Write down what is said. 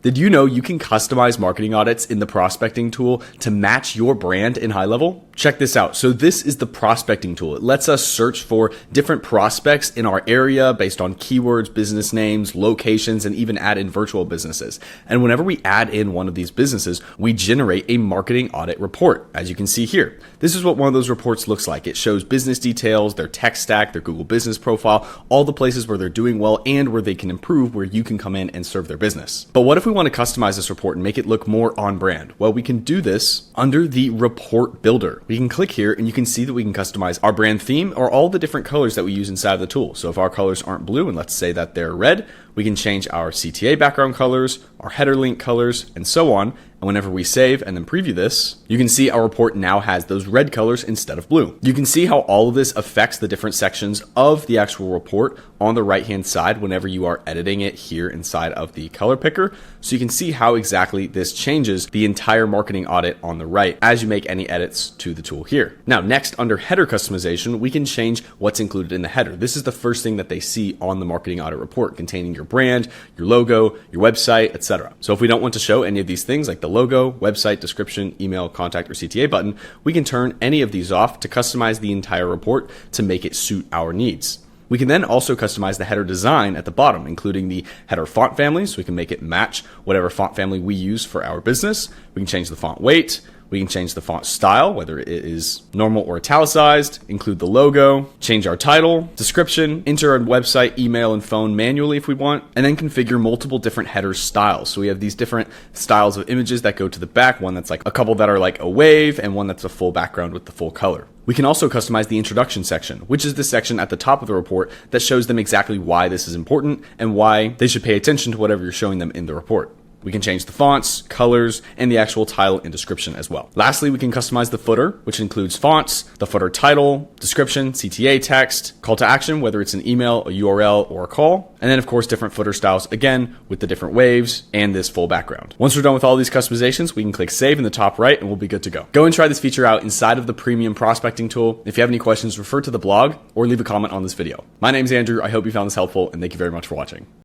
Did you know you can customize marketing audits in the prospecting tool to match your brand in GoHighLevel? Check this out. So this is the prospecting tool. It lets us search for different prospects in our area based on keywords, business names, locations, and even add in virtual businesses. And whenever we add in one of these businesses, we generate a marketing audit report, as you can see here. This is what one of those reports looks like. It shows business details, their tech stack, their Google business profile, all the places where they're doing well and where they can improve, where you can come in and serve their business. But what if we want to customize this report and make it look more on brand? Well, we can do this under the report builder. We can click here and you can see that we can customize our brand theme or all the different colors that we use inside of the tool. So if our colors aren't blue and let's say that they're red, we can change our CTA background colors, our header link colors, and so on. And whenever we save and then preview this, you can see our report now has those red colors instead of blue. You can see how all of this affects the different sections of the actual report on the right-hand side whenever you are editing it here inside of the color picker. So you can see how exactly this changes the entire marketing audit on the right as you make any edits to the tool here. Now, next under header customization, we can change what's included in the header. This is the first thing that they see on the marketing audit report, containing your brand, your logo, your website, etc. So if we don't want to show any of these things like the logo, website, description, email, contact, or CTA button, we can turn any of these off to customize the entire report to make it suit our needs. We can then also customize the header design at the bottom, including the header font family, so we can make it match whatever font family we use for our business. We can change the font weight. We can change the font style, whether it is normal or italicized, include the logo, change our title, description, enter our website, email, and phone manually if we want, and then configure multiple different header styles. So we have these different styles of images that go to the back, one that's like a couple that are like a wave, and one that's a full background with the full color. We can also customize the introduction section, which is the section at the top of the report that shows them exactly why this is important and why they should pay attention to whatever you're showing them in the report. We can change the fonts, colors, and the actual title and description as well. Lastly, we can customize the footer, which includes fonts, the footer title, description, CTA text, call to action, whether it's an email, a URL, or a call, and then of course different footer styles, again, with the different waves and this full background. Once we're done with all these customizations, we can click save in the top right and we'll be good to go. Go and try this feature out inside of the premium prospecting tool. If you have any questions, refer to the blog or leave a comment on this video. My name's Andrew. I hope you found this helpful and thank you very much for watching.